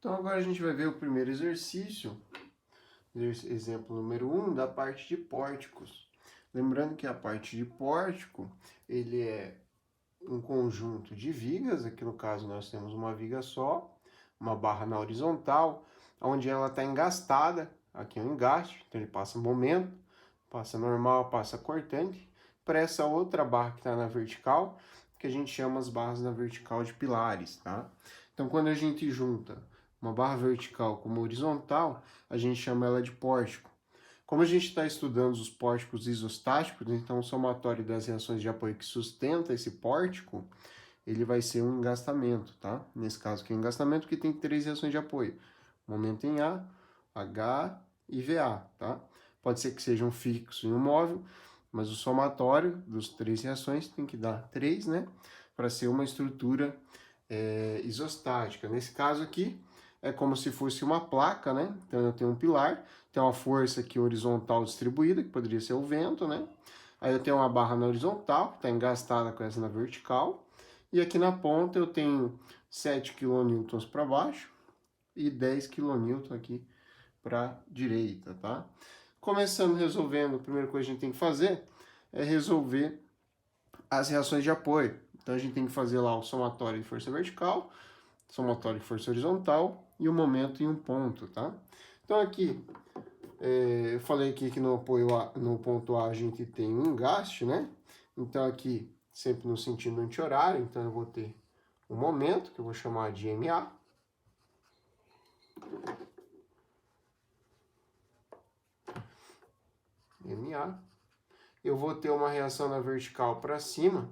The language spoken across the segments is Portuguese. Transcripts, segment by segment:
Então agora a gente vai ver o primeiro exercício, exemplo número 1, da parte de pórticos. Lembrando que a parte de pórtico, ele é um conjunto de vigas, aqui no caso nós temos uma viga só, uma barra na horizontal, onde ela está engastada, aqui é um engaste, então ele passa momento, passa normal, passa cortante, para essa outra barra que está na vertical, que a gente chama as barras na vertical de pilares, tá? Então quando a gente junta uma barra vertical com uma horizontal, a gente chama ela de pórtico. Como a gente está estudando os pórticos isostáticos, então o somatório das reações de apoio que sustenta esse pórtico, ele vai ser um engastamento, tá? Nesse caso aqui é um engastamento que tem 3 reações de apoio. Momento em A, H e VA, tá? Pode ser que seja um fixo e um móvel, mas o somatório dos 3 reações tem que dar 3, né? Para ser uma estrutura isostática. Nesse caso aqui, é como se fosse uma placa, né? Então eu tenho um pilar, tem uma força aqui horizontal distribuída, que poderia ser o vento, né? Aí eu tenho uma barra na horizontal, que está engastada com essa na vertical. E aqui na ponta eu tenho 7 kN para baixo e 10 kN aqui para a direita, tá? Começando resolvendo, a primeira coisa que a gente tem que fazer é resolver as reações de apoio. Então a gente tem que fazer lá o somatório de força vertical, somatório de força horizontal e o momento em um ponto, tá? Então aqui, eu falei aqui que no apoio A, no ponto A a gente tem um engaste, né? Então aqui, sempre no sentido anti-horário, então eu vou ter um momento, que eu vou chamar de MA. MA. Eu vou ter uma reação na vertical para cima,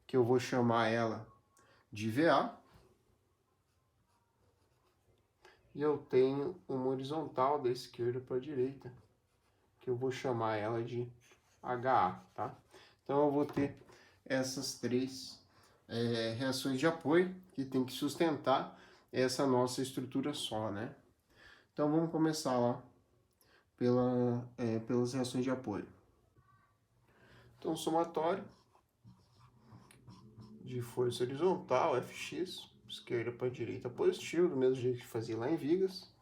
que eu vou chamar ela de VA. E eu tenho uma horizontal da esquerda para a direita, que eu vou chamar ela de HA, tá? Então eu vou ter essas 3 reações de apoio que tem que sustentar essa nossa estrutura só, né? Então vamos começar lá pelas reações de apoio. Então somatório de força horizontal, Fx, esquerda para direita positivo, do mesmo jeito que fazia lá em vigas.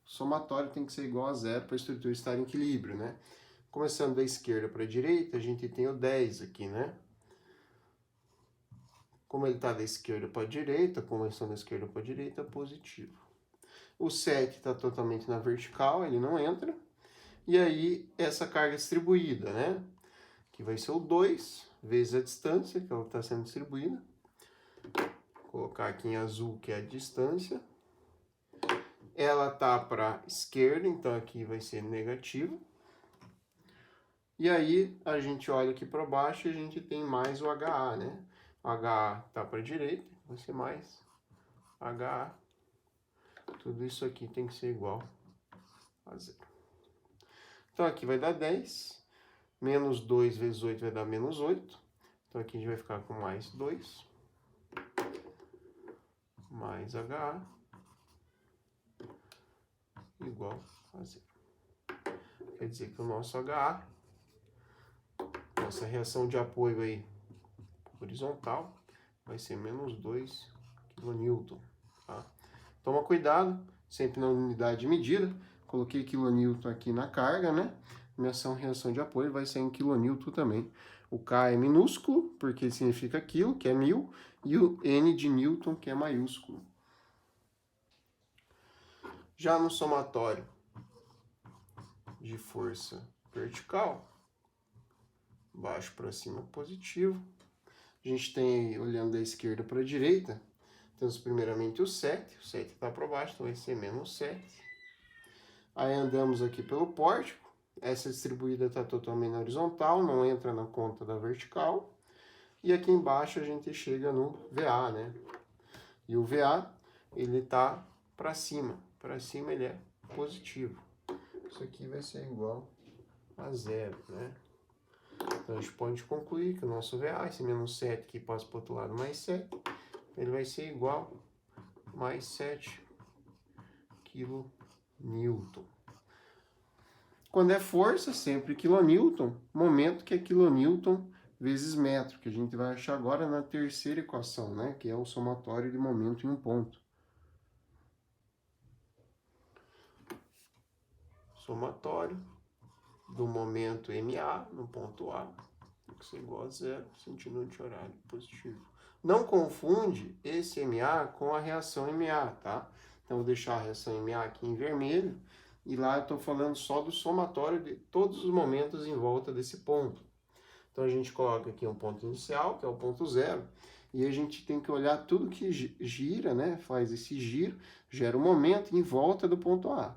O somatório tem que ser igual a 0 para a estrutura estar em equilíbrio, né? Começando da esquerda para a direita, a gente tem o 10 aqui, né? Como ele está da esquerda para a direita, começando da esquerda para a direita, positivo. O 7 está totalmente na vertical, ele não entra. E aí, essa carga distribuída, né? Que vai ser o 2 vezes a distância que ela está sendo distribuída. Vou colocar aqui em azul, que é a distância. Ela tá para a esquerda, então aqui vai ser negativo. E aí, a gente olha aqui para baixo e a gente tem mais o HA, né? O HA tá para a direita, vai ser mais HA. Tudo isso aqui tem que ser igual a 0. Então aqui vai dar 10. Menos 2 vezes 8 vai dar menos 8. Então aqui a gente vai ficar com mais 2. Mais HA. Igual a 0. Quer dizer que o nosso HA, nossa reação de apoio aí horizontal, vai ser menos 2 kN. Tá? Toma cuidado, sempre na unidade de medida. Coloquei kN aqui na carga, né? Minha reação de apoio vai ser em kN também. O K é minúsculo, porque significa quilo, que é 1000, e o N de Newton, que é maiúsculo. Já no somatório de força vertical, baixo para cima positivo, a gente tem, olhando da esquerda para a direita, temos primeiramente o 7 está para baixo, então vai ser menos 7. Aí andamos aqui pelo pórtico, essa distribuída está totalmente na horizontal, não entra na conta da vertical. E aqui embaixo a gente chega no VA, né? E o VA, ele tá para cima ele é positivo. Isso aqui vai ser igual a 0, né? Então a gente pode concluir que o nosso VA, esse menos 7 aqui passa para o outro lado mais 7, ele vai ser igual a mais 7 kN. Quando é força, sempre kN, momento que é kN vezes metro, que a gente vai achar agora na terceira equação, né? Que é o somatório de momento em um ponto. somatório do momento MA no ponto A, x é igual a 0, sentido anti-horário positivo. Não confunde esse MA com a reação MA, tá? Então, vou deixar a reação MA aqui em vermelho, e lá eu estou falando só do somatório de todos os momentos em volta desse ponto. Então, a gente coloca aqui um ponto inicial, que é o ponto 0, e a gente tem que olhar tudo que gira, né? Faz esse giro, gera um momento em volta do ponto A.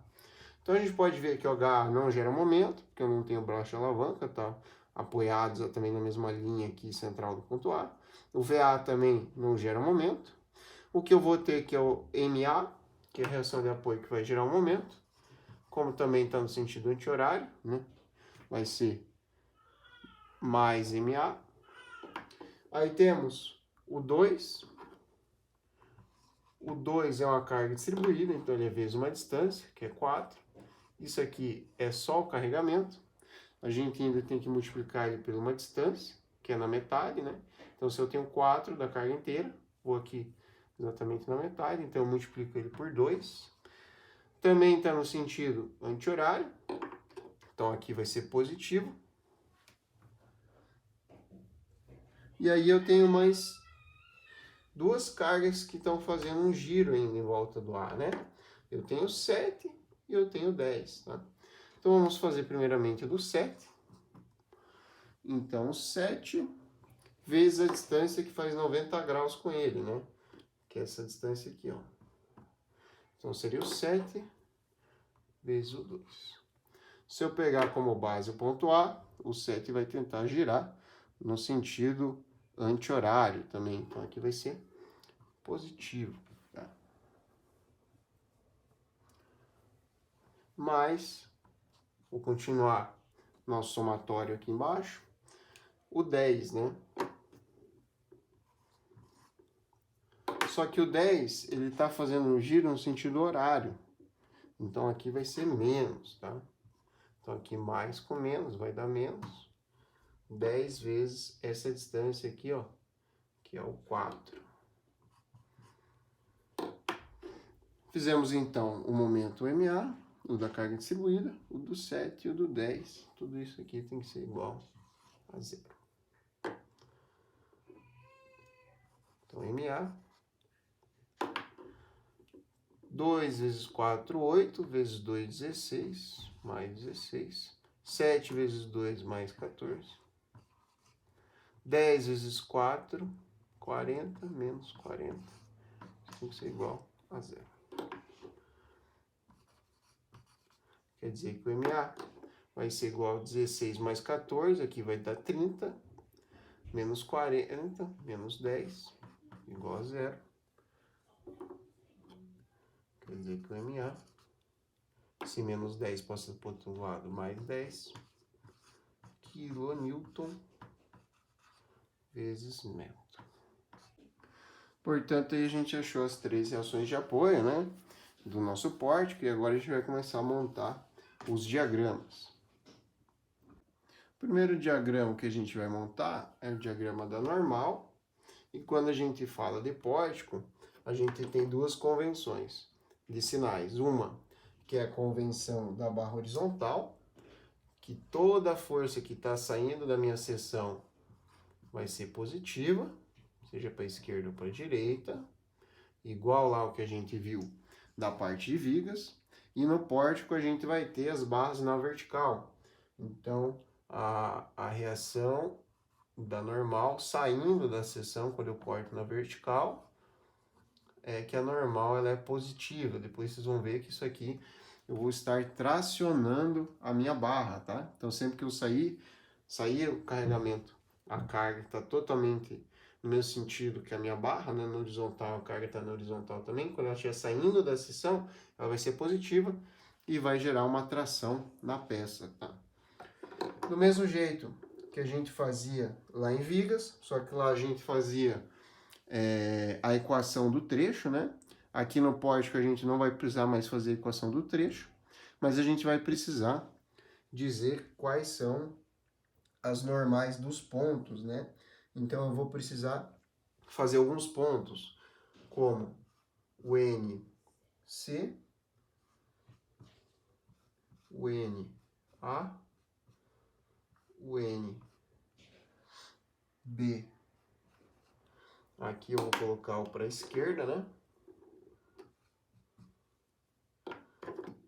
Então, a gente pode ver que o H não gera momento, porque eu não tenho broche de alavanca, tá apoiado também na mesma linha aqui central do ponto A. O VA também não gera momento. O que eu vou ter que é o MA, que é a reação de apoio que vai gerar um momento. Como também está no sentido anti-horário, né? Vai ser mais MA. Aí temos o 2. O 2 é uma carga distribuída, então ele é vezes uma distância, que é 4. Isso aqui é só o carregamento. A gente ainda tem que multiplicar ele por uma distância, que é na metade, né? Então, se eu tenho 4 da carga inteira, vou aqui exatamente na metade, então eu multiplico ele por 2. Também está no sentido anti-horário, então aqui vai ser positivo. E aí eu tenho mais duas cargas que estão fazendo um giro ainda em volta do A, né? Eu tenho 7 e eu tenho 10, tá? Então, vamos fazer primeiramente o do 7. Então, 7 vezes a distância que faz 90 graus com ele, né? Que é essa distância aqui, ó. Então, seria o 7 vezes o 2. Se eu pegar como base o ponto A, o 7 vai tentar girar no sentido anti-horário também. Então, aqui vai ser positivo. Tá? Mas, vou continuar nosso somatório aqui embaixo. O 10, né? Só que o 10, ele está fazendo um giro no sentido horário. Então, aqui vai ser menos, tá? Então, aqui mais com menos vai dar menos. 10 vezes essa distância aqui, ó, que é o 4. Fizemos, então, o momento MA, o da carga distribuída, o do 7 e o do 10. Tudo isso aqui tem que ser igual a 0. Então, MA, 2 vezes 4, 8, vezes 2, 16, mais 16. 7 vezes 2, mais 14. 10 vezes 4, 40, menos 40. Tem que ser igual a 0. Quer dizer que o MA vai ser igual a 16 mais 14, aqui vai dar 30, menos 40, menos 10, igual a 0. Quer dizer que o MA, se menos 10 passa para o outro lado, mais 10, quilonewton vezes metro. Portanto, aí a gente achou as 3 reações de apoio, né, do nosso pórtico, e agora a gente vai começar a montar os diagramas. O primeiro diagrama que a gente vai montar é o diagrama da normal, e quando a gente fala de pórtico, a gente tem duas convenções de sinais. Uma, que é a convenção da barra horizontal, que toda a força que está saindo da minha seção vai ser positiva, seja para a esquerda ou para a direita, igual lá o que a gente viu da parte de vigas. E no pórtico a gente vai ter as barras na vertical. Então, a reação da normal saindo da seção, quando eu corto na vertical, é que a normal ela é positiva. Depois vocês vão ver que isso aqui eu vou estar tracionando a minha barra, tá? Então, sempre que eu sair o carregamento, a carga está totalmente no mesmo sentido que a minha barra, né, na horizontal, a carga está na horizontal também. Quando ela estiver saindo da seção, ela vai ser positiva e vai gerar uma tração na peça, tá? Do mesmo jeito que a gente fazia lá em vigas, só que lá a gente fazia a equação do trecho, né? Aqui no pórtico a gente não vai precisar mais fazer a equação do trecho, mas a gente vai precisar dizer quais são as normais dos pontos, né? Então, eu vou precisar fazer alguns pontos, como o NC, o NA, o NB. Aqui eu vou colocar o para a esquerda, né?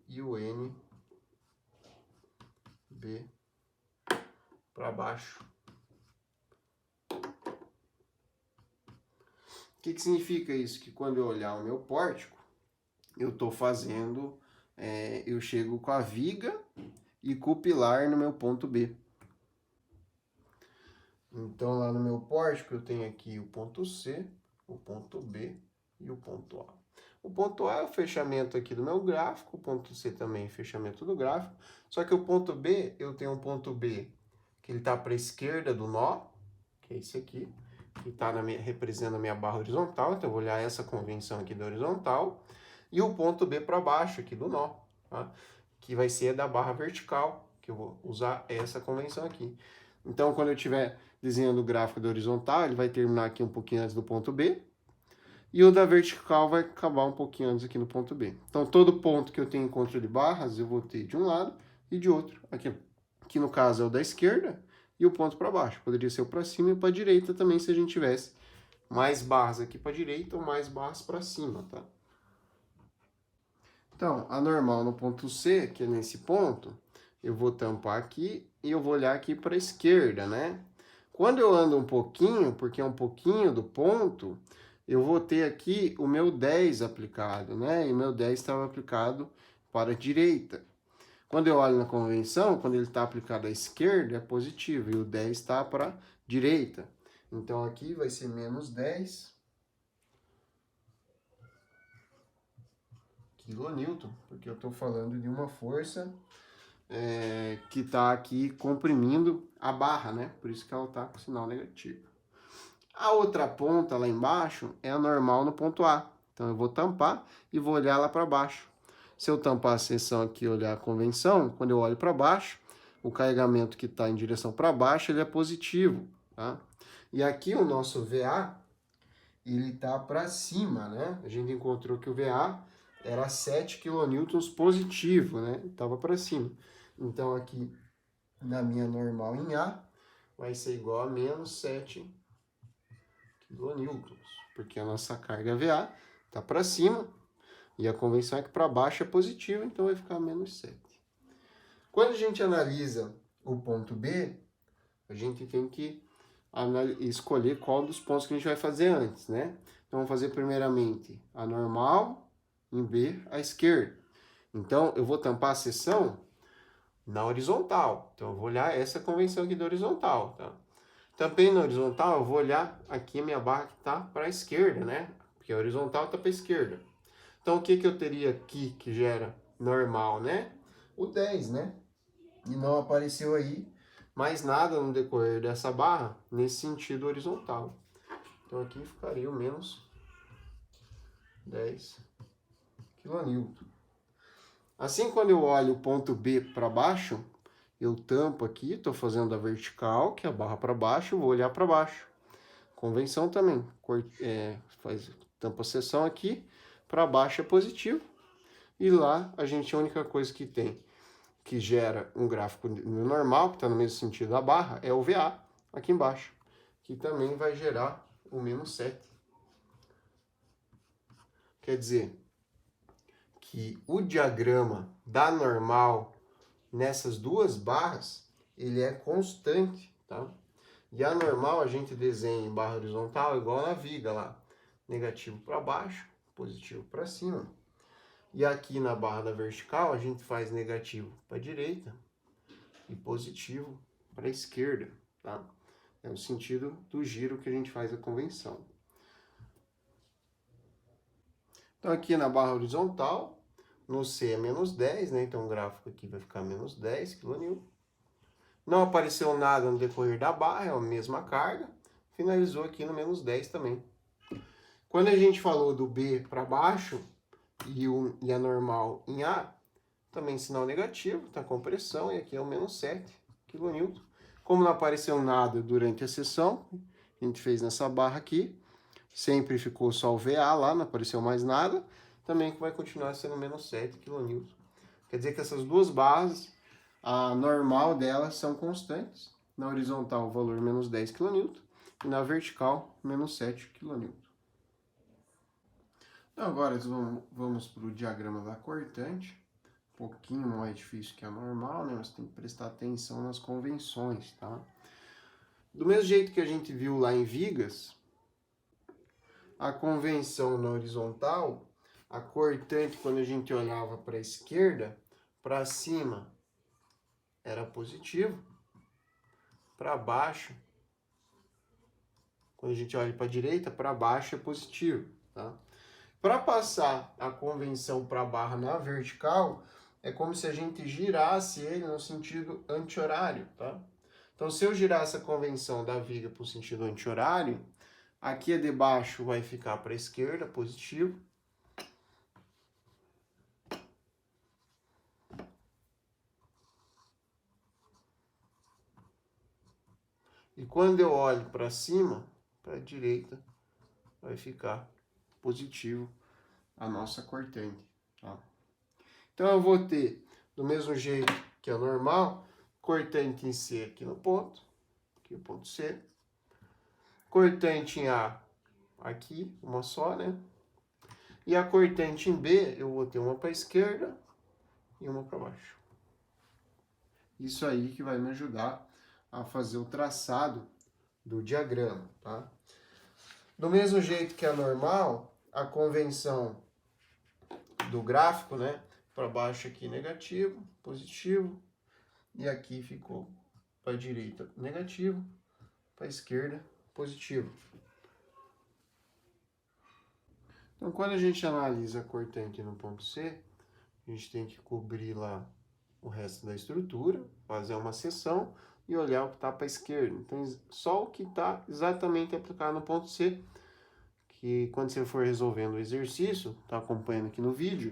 E o NB para baixo. O que significa isso? Que quando eu olhar o meu pórtico, eu estou fazendo, eu chego com a viga e com o pilar no meu ponto B. Então, lá no meu pórtico, eu tenho aqui o ponto C, o ponto B e o ponto A. O ponto A é o fechamento aqui do meu gráfico, o ponto C também é fechamento do gráfico. Só que o ponto B, eu tenho um ponto B que ele está para a esquerda do nó, que é esse aqui, que está representando a minha barra horizontal. Então, eu vou olhar essa convenção aqui da horizontal. E o ponto B para baixo aqui do nó, tá? Que vai ser da barra vertical, que eu vou usar essa convenção aqui. Então, quando eu estiver desenhando o gráfico da horizontal, ele vai terminar aqui um pouquinho antes do ponto B. E o da vertical vai acabar um pouquinho antes aqui no ponto B. Então, todo ponto que eu tenho encontro de barras, eu vou ter de um lado e de outro. Aqui no caso é o da esquerda e o ponto para baixo. Poderia ser o para cima e para a direita também, se a gente tivesse mais barras aqui para a direita ou mais barras para cima, tá? Então, a normal no ponto C, que é nesse ponto, eu vou tampar aqui e eu vou olhar aqui para a esquerda, né? Quando eu ando um pouquinho, porque é um pouquinho do ponto, eu vou ter aqui o meu 10 aplicado, né? E o meu 10 estava aplicado para a direita. Quando eu olho na convenção, quando ele está aplicado à esquerda, é positivo, e o 10 está para a direita. Então, aqui vai ser menos 10 quilonewton, porque eu estou falando de uma força que está aqui comprimindo a barra, né? Por isso que ela está com sinal negativo. A outra ponta lá embaixo é a normal no ponto A. Então eu vou tampar e vou olhar lá para baixo. Se eu tampar a seção aqui e olhar a convenção, quando eu olho para baixo, o carregamento que está em direção para baixo ele é positivo, tá? E aqui o nosso VA, ele está para cima, né? A gente encontrou que o VA era 7 kN positivo, né? Estava para cima. Então, aqui na minha normal em A, vai ser igual a menos 7 kN, porque a nossa carga VA está para cima e a convenção é que para baixo é positiva, então vai ficar menos 7. Quando a gente analisa o ponto B, a gente tem que escolher qual dos pontos que a gente vai fazer antes, né? Então, vamos fazer primeiramente a normal, em B, à esquerda. Então, eu vou tampar a seção na horizontal. Então, eu vou olhar essa convenção aqui da horizontal, tá? Tampei na horizontal, eu vou olhar aqui a minha barra que está para a esquerda, né? Porque a horizontal está para a esquerda. Então, o que eu teria aqui que gera normal, né? O 10, né? E não apareceu aí mais nada no decorrer dessa barra nesse sentido horizontal. Então, aqui ficaria o menos 10 kN. Assim, quando eu olho o ponto B para baixo, eu tampo aqui, estou fazendo a vertical, que é a barra para baixo, vou olhar para baixo. Convenção também, tampa a seção aqui, para baixo é positivo. E lá a única coisa que tem, que gera um gráfico normal, que está no mesmo sentido da barra, é o VA, aqui embaixo, que também vai gerar o menos 7. Quer dizer que o diagrama da normal nessas duas barras, ele é constante, tá? E a normal a gente desenha em barra horizontal igual na viga lá, negativo para baixo, positivo para cima. E aqui na barra da vertical a gente faz negativo para a direita e positivo para a esquerda, tá? É o sentido do giro que a gente faz a convenção. Então aqui na barra horizontal, no C é menos 10, né? Então o gráfico aqui vai ficar menos 10 kN. Não apareceu nada no decorrer da barra, é a mesma carga. Finalizou aqui no menos 10 também. Quando a gente falou do B para baixo e a normal em A, também sinal negativo, tá com pressão, e aqui é o menos 7 kN. Como não apareceu nada durante a sessão, a gente fez nessa barra aqui, sempre ficou só o VA lá, não apareceu mais nada, também vai continuar sendo menos 7 kN Quer dizer que essas duas barras, a normal delas são constantes. Na horizontal, o valor menos 10 kN e na vertical, menos 7 kN. Então, agora vamos para o diagrama da cortante. Um pouquinho mais difícil que a normal, né? Mas tem que prestar atenção nas convenções, tá? Do mesmo jeito que a gente viu lá em vigas, a convenção na horizontal, a cortante, quando a gente olhava para a esquerda, para cima era positivo, para baixo, quando a gente olha para a direita, para baixo é positivo, tá? Para passar a convenção para a barra na vertical, é como se a gente girasse ele no sentido anti-horário, tá? Então, se eu girar essa convenção da viga para o sentido anti-horário, aqui a de baixo vai ficar para a esquerda, positivo. E quando eu olho para cima, para a direita, vai ficar positivo a nossa cortante, tá? Então, eu vou ter, do mesmo jeito que é normal, cortante em C aqui no ponto, aqui o ponto C. Cortante em A, aqui, uma só, né? E a cortante em B, eu vou ter uma para a esquerda e uma para baixo. Isso aí que vai me ajudar a fazer o traçado do diagrama, tá? Do mesmo jeito que é normal, a convenção do gráfico, né? Para baixo aqui negativo, positivo, e aqui ficou para a direita negativo, para a esquerda positivo. Então, quando a gente analisa a cortante no ponto C, a gente tem que cobrir lá o resto da estrutura, fazer uma seção e olhar o que está para a esquerda. Então, só o que está exatamente aplicado no ponto C, que quando você for resolvendo o exercício, está acompanhando aqui no vídeo,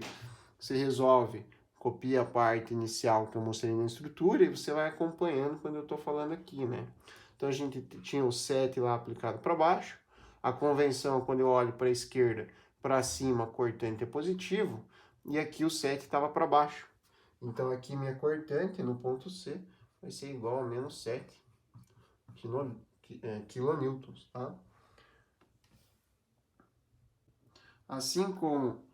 você resolve, copia a parte inicial que eu mostrei na estrutura e você vai acompanhando quando eu estou falando aqui, né? Então, a gente tinha o 7 lá aplicado para baixo, a convenção, quando eu olho para a esquerda, para cima, a cortante é positivo, e aqui o 7 estava para baixo. Então, aqui minha cortante no ponto C vai ser igual a menos 7 quilonewtons, tá? Assim como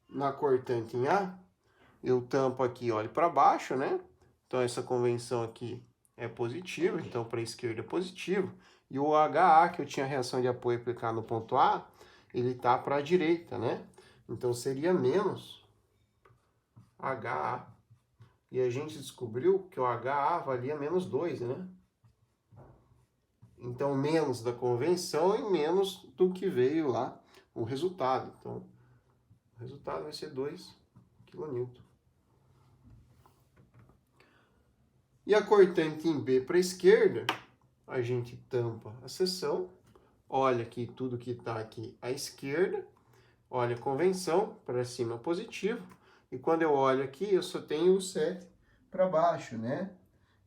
na cortante em A, eu tampo aqui, olho para baixo, né? Então, essa convenção aqui é positiva, então para a esquerda é positivo. E o HA, que eu tinha reação de apoio aplicada no ponto A, ele tá para a direita, né? Então, seria menos HA. E a gente descobriu que o HA valia menos 2, né? Então, menos da convenção e menos do que veio lá o resultado. Então, o resultado vai ser 2 kN. E a cortante em B para a esquerda, a gente tampa a seção, olha aqui tudo que está aqui à esquerda, olha a convenção, para cima positivo, e quando eu olho aqui, eu só tenho o 7 para baixo, né?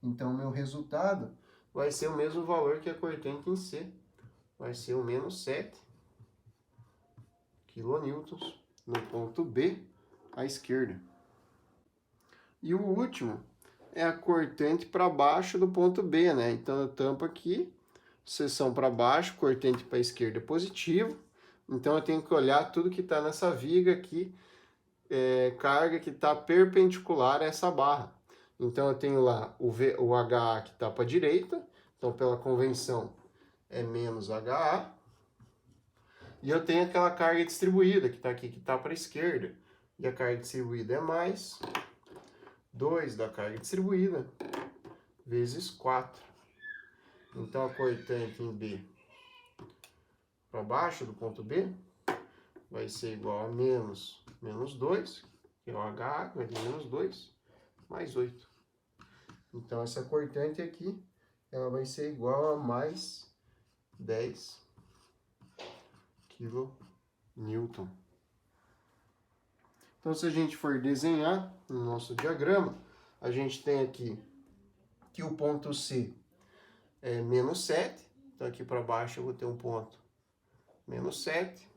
Então, meu resultado vai ser o mesmo valor que a cortante em C, vai ser o menos 7 quilonewtons no ponto B à esquerda. E o último é a cortante para baixo do ponto B, né? Então, eu tampo aqui, seção para baixo, cortante para a esquerda é positivo. Então, eu tenho que olhar tudo que está nessa viga aqui, carga que está perpendicular a essa barra. Então, eu tenho lá o HA que está para a direita. Então, pela convenção, é menos HA. E eu tenho aquela carga distribuída que está aqui, que está para a esquerda. E a carga distribuída é mais 2 da carga distribuída vezes 4. Então, a cortante em B para baixo do ponto B vai ser igual a menos 2, que é o HA, que vai ter menos 2, mais 8. Então, essa cortante aqui, ela vai ser igual a mais 10 kN. Então, se a gente for desenhar no nosso diagrama, a gente tem aqui que o ponto C é menos 7. Então, aqui para baixo eu vou ter um ponto menos 7.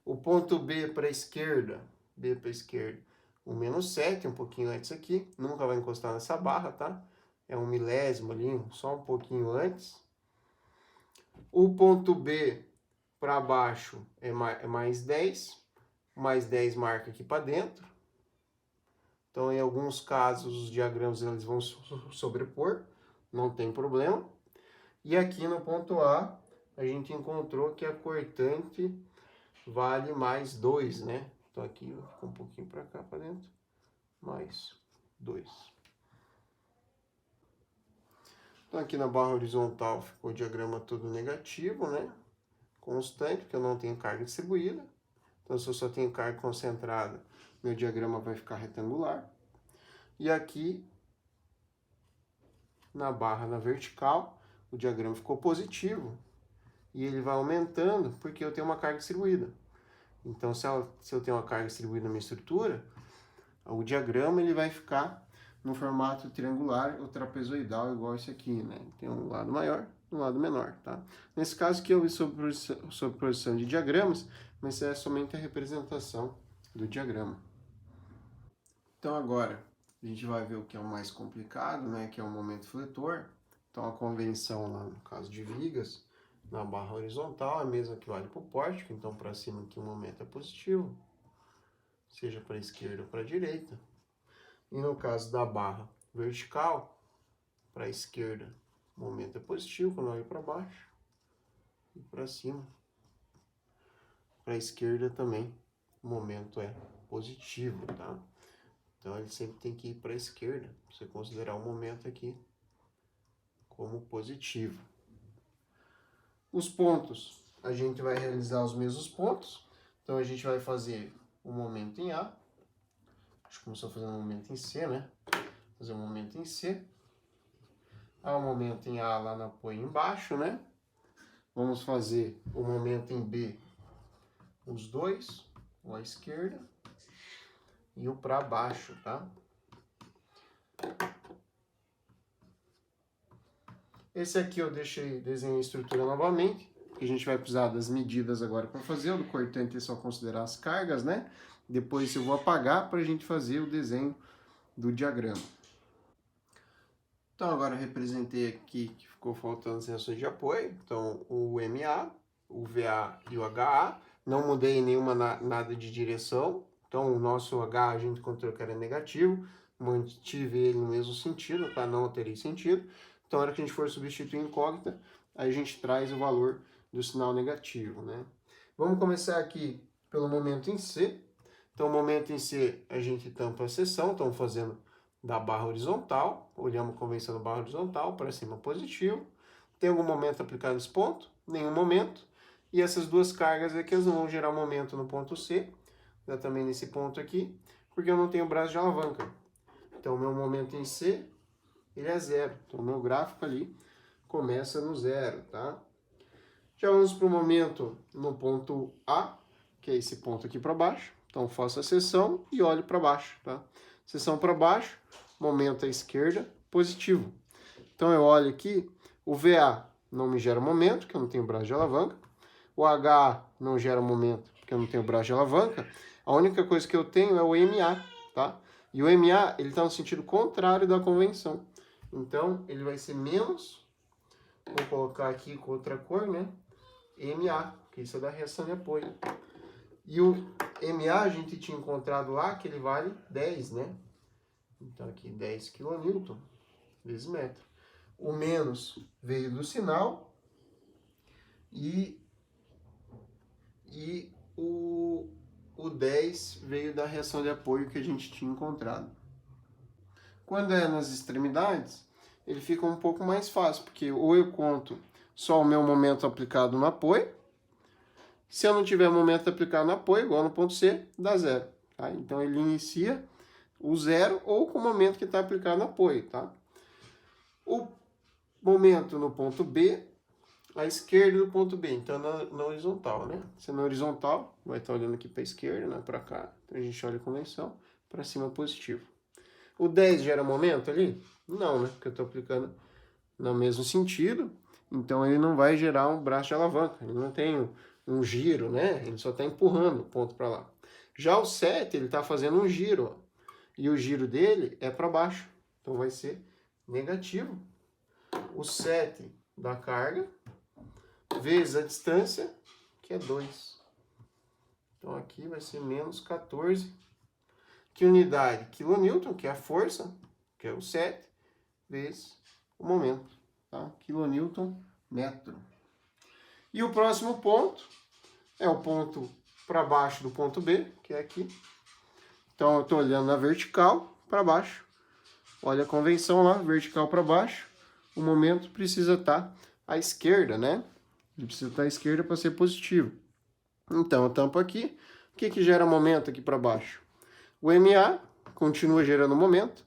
O ponto B para a esquerda, o menos 7, um pouquinho antes aqui. Nunca vai encostar nessa barra, tá? É um milésimo ali, só um pouquinho antes. O ponto B para baixo é mais 10. Mais 10 marca aqui para dentro. Então, em alguns casos, os diagramas eles vão sobrepor. Não tem problema. E aqui no ponto A, a gente encontrou que a cortante vale mais 2, né? Então aqui ficou um pouquinho para cá, para dentro. Mais 2. Então aqui na barra horizontal ficou o diagrama todo negativo, né? Constante, porque eu não tenho carga distribuída. Então se eu só tenho carga concentrada, meu diagrama vai ficar retangular. E aqui, na barra na vertical, o diagrama ficou positivo. E ele vai aumentando porque eu tenho uma carga distribuída. Então, se eu tenho uma carga distribuída na minha estrutura, o diagrama ele vai ficar no formato triangular ou trapezoidal, igual esse aqui, né? Tem um lado maior e um lado menor, tá? Nesse caso aqui eu vi sobre posição de diagramas, mas é somente a representação do diagrama. Então, agora, a gente vai ver o que é o mais complicado, né? Que é o momento fletor. Então, a convenção lá, no caso de vigas, na barra horizontal é a mesma que vale para o pórtico, então para cima aqui o momento é positivo, seja para a esquerda ou para a direita. E no caso da barra vertical, para a esquerda o momento é positivo quando eu olho para baixo e para cima. Para a esquerda também o momento é positivo, tá? Então ele sempre tem que ir para a esquerda, para você considerar o momento aqui como positivo. Os pontos, a gente vai realizar os mesmos pontos. Então, a gente vai fazer o momento em A. Acho que começou fazendo um momento em C, né? Fazer um momento em C. Há um momento em A lá na apoio embaixo, né? Vamos fazer o momento em B, os dois. O à esquerda e o para baixo, tá? Esse aqui eu desenhei a estrutura novamente, porque a gente vai precisar das medidas agora para fazer. O cortante é só considerar as cargas, né? Depois eu vou apagar para a gente fazer o desenho do diagrama. Então agora eu representei aqui que ficou faltando as tensões de apoio. Então o MA, o VA e o HA. Não mudei nenhuma nada de direção. Então o nosso H a gente encontrou que era negativo. Mantive ele no mesmo sentido, tá? Não alterei sentido. Então, na hora que a gente for substituir incógnita, aí a gente traz o valor do sinal negativo, né? Vamos começar aqui pelo momento em C. Então, o momento em C, a gente tampa a seção. Estamos fazendo da barra horizontal. Olhamos a convenção da barra horizontal, para cima positivo. Tem algum momento aplicado nesse ponto? Nenhum momento. E essas duas cargas aqui, elas não vão gerar momento no ponto C. Dá também nesse ponto aqui, porque eu não tenho braço de alavanca. Então, o meu momento em C, ele é zero. Então, o meu gráfico ali começa no zero, tá? Já vamos para o momento no ponto A, que é esse ponto aqui para baixo. Então, faço a seção e olho para baixo, tá? Seção para baixo, momento à esquerda, positivo. Então, eu olho aqui, o VA não me gera momento, porque eu não tenho braço de alavanca. O HA não gera momento, porque eu não tenho braço de alavanca. A única coisa que eu tenho é o MA, tá? E o MA, ele está no sentido contrário da convenção. Então, ele vai ser menos, vou colocar aqui com outra cor, né? MA, que isso é da reação de apoio. E o MA a gente tinha encontrado lá que ele vale 10, né? Então, aqui 10 kN vezes metro. O menos veio do sinal e o 10 veio da reação de apoio que a gente tinha encontrado. Quando é nas extremidades, ele fica um pouco mais fácil, porque ou eu conto só o meu momento aplicado no apoio. Se eu não tiver momento aplicado no apoio, igual no ponto C, dá zero. Tá? Então ele inicia o zero ou com o momento que está aplicado no apoio. Tá? O momento no ponto B, à esquerda do ponto B, então na horizontal, né? Se na horizontal, vai estar olhando aqui para a esquerda, né? Para cá. Então a gente olha a convenção, para cima positivo. O 10 gera momento ali? Não, né? Porque eu estou aplicando no mesmo sentido, então ele não vai gerar um braço de alavanca, ele não tem um giro, né? Ele só está empurrando o ponto para lá. Já o 7, ele está fazendo um giro, ó. e o giro dele é para baixo. Então vai ser negativo. O 7 da carga vezes a distância, que é 2. Então aqui vai ser menos 14. Que unidade? Quilonewton, que é a força, que é o 7, vezes o momento. Tá? Quilonewton metro. E o próximo ponto é o ponto para baixo do ponto B, que é aqui. Então eu estou olhando na vertical para baixo. Olha a convenção lá, vertical para baixo. O momento precisa estar à esquerda, né? Ele precisa estar à esquerda para ser positivo. Então eu tampo aqui. O que gera momento aqui para baixo? O MA continua gerando momento.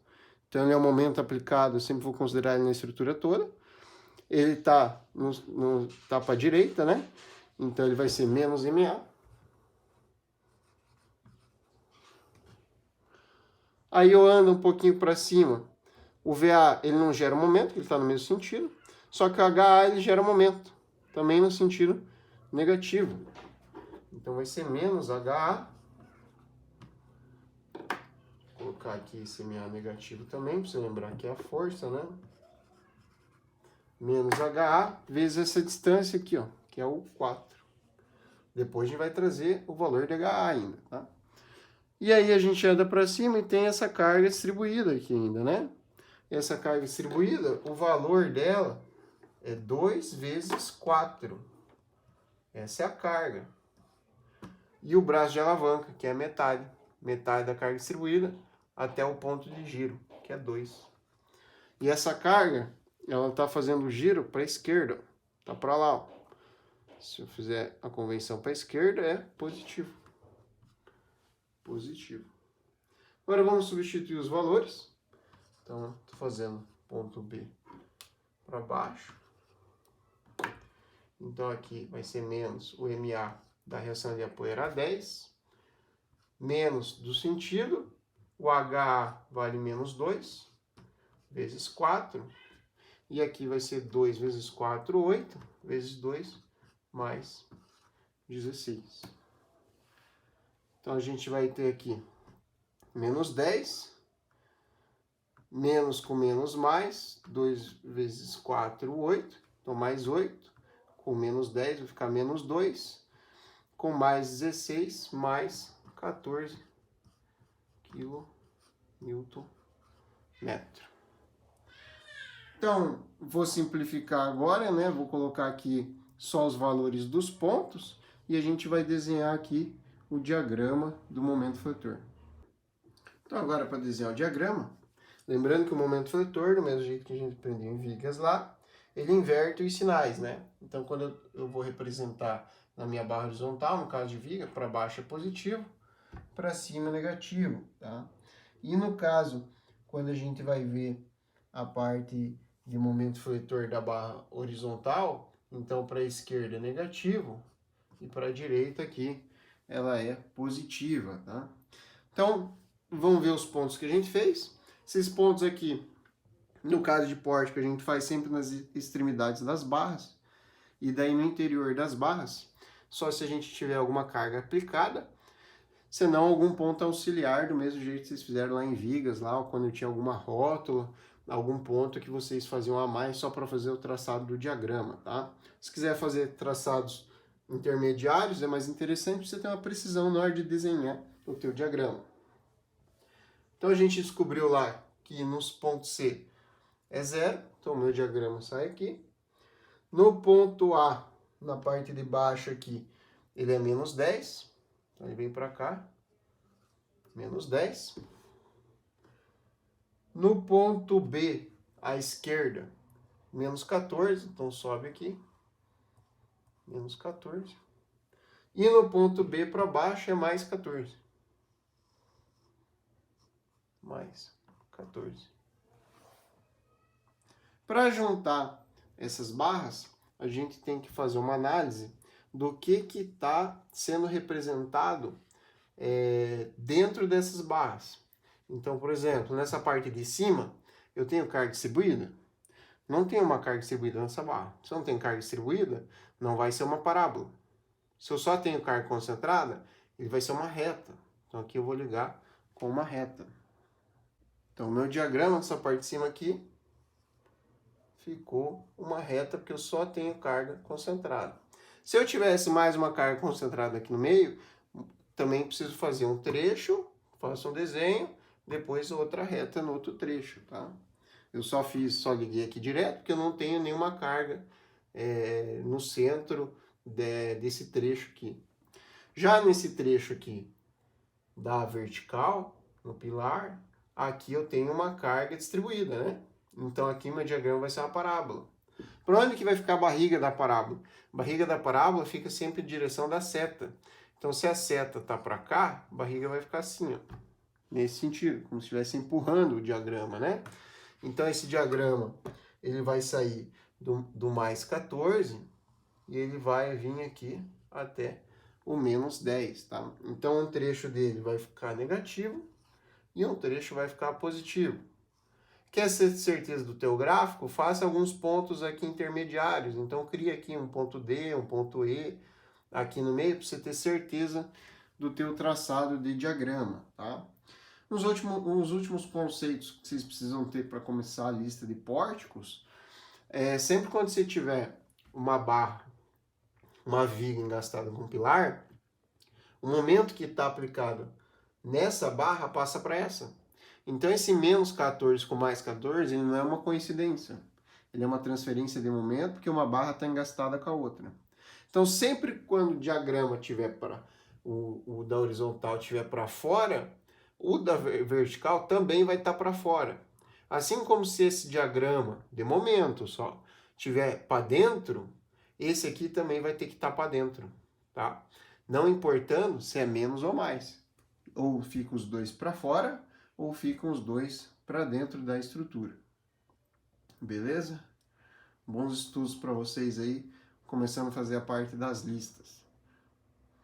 Então ele é um momento aplicado, eu sempre vou considerar ele na estrutura toda. Ele está tá para a direita, né? Então ele vai ser menos MA. Aí eu ando um pouquinho para cima. O VA ele não gera momento, ele está no mesmo sentido. Só que o HA ele gera momento, também no sentido negativo. Então vai ser menos HA. Vou colocar aqui esse MA negativo também, para você lembrar que é a força, né? Menos HA vezes essa distância aqui, ó, que é o 4. Depois a gente vai trazer o valor de HA ainda, tá? E aí a gente anda para cima e tem essa carga distribuída aqui ainda, né? Essa carga distribuída, o valor dela é 2 vezes 4. Essa é a carga. E o braço de alavanca, que é metade. Metade da carga distribuída até o ponto de giro, que é 2. E essa carga, ela está fazendo o giro para a esquerda. Tá para lá, ó. Se eu fizer a convenção para a esquerda, é positivo. Positivo. Agora vamos substituir os valores. Então, estou fazendo ponto B para baixo. Então, aqui vai ser menos o MA da reação de apoio era 10. Menos do sentido. O HA vale menos 2. Vezes 4. E aqui vai ser 2 vezes 4, 8. Vezes 2, mais 16. Então, a gente vai ter aqui menos 10. Menos com menos mais, 2 vezes 4, 8. Então, mais 8. Com menos 10 vai ficar menos 2. Com mais 16, mais 14 kN/m. Então, vou simplificar agora, né? Vou colocar aqui só os valores dos pontos e a gente vai desenhar aqui o diagrama do momento fletor. Então, agora para desenhar o diagrama, lembrando que o momento fletor, do mesmo jeito que a gente aprendeu em vigas lá, ele inverte os sinais, né? Então, quando eu vou representar na minha barra horizontal, no caso de viga, para baixo é positivo, para cima é negativo, tá? E no caso, quando a gente vai ver a parte de momento fletor da barra horizontal, então para a esquerda é negativo e para a direita aqui ela é positiva, tá? Então, vamos ver os pontos que a gente fez. Esses pontos aqui, no caso de pórtico, a gente faz sempre nas extremidades das barras. E daí no interior das barras, só se a gente tiver alguma carga aplicada, senão algum ponto auxiliar, do mesmo jeito que vocês fizeram lá em vigas, lá quando tinha alguma rótula, algum ponto que vocês faziam a mais só para fazer o traçado do diagrama, tá? Se quiser fazer traçados intermediários, é mais interessante você ter uma precisão na hora de desenhar o teu diagrama. Então a gente descobriu lá que nos pontos C é 0, então o meu diagrama sai aqui. No ponto A, na parte de baixo aqui, ele é menos 10, então ele vem para cá, menos 10. No ponto B, à esquerda, menos 14, então sobe aqui, menos 14. E no ponto B para baixo é mais 14. Mais 14. Para juntar essas barras, a gente tem que fazer uma análise do que está sendo representado dentro dessas barras. Então, por exemplo, nessa parte de cima, eu tenho carga distribuída? Não tem uma carga distribuída nessa barra. Se eu não tenho carga distribuída, não vai ser uma parábola. Se eu só tenho carga concentrada, ele vai ser uma reta. Então aqui eu vou ligar com uma reta. Então, o meu diagrama dessa parte de cima aqui ficou uma reta, porque eu só tenho carga concentrada. Se eu tivesse mais uma carga concentrada aqui no meio, também preciso fazer um trecho, faço um desenho, depois outra reta no outro trecho, tá? Eu só liguei aqui direto, porque eu não tenho nenhuma carga no centro desse trecho aqui. Já nesse trecho aqui da vertical, no pilar, aqui eu tenho uma carga distribuída, né? Então aqui meu diagrama vai ser uma parábola. Para onde que vai ficar a barriga da parábola? A barriga da parábola fica sempre em direção da seta. Então se a seta está para cá, a barriga vai ficar assim, ó, nesse sentido, como se estivesse empurrando o diagrama, né? Então esse diagrama ele vai sair do mais 14 e ele vai vir aqui até o menos 10, tá? Então um trecho dele vai ficar negativo e um trecho vai ficar positivo. Quer ter certeza do teu gráfico? Faça alguns pontos aqui intermediários. Então cria aqui um ponto D, um ponto E aqui no meio para você ter certeza do teu traçado de diagrama, tá? Os últimos conceitos que vocês precisam ter para começar a lista de pórticos, sempre quando você tiver uma barra, uma viga engastada com pilar, o momento que está aplicado nessa barra passa para essa. Então esse menos 14 com mais 14, ele não é uma coincidência. Ele é uma transferência de momento, porque uma barra está engastada com a outra. Então sempre quando o diagrama tiver para o da horizontal tiver para fora, o da vertical também vai estar para fora. Assim como se esse diagrama, de momento só, tiver para dentro, esse aqui também vai ter que estar para dentro, tá? Não importando se é menos ou mais. Ou ficam os dois para fora, ou ficam os dois para dentro da estrutura. Beleza? Bons estudos para vocês aí, começando a fazer a parte das listas.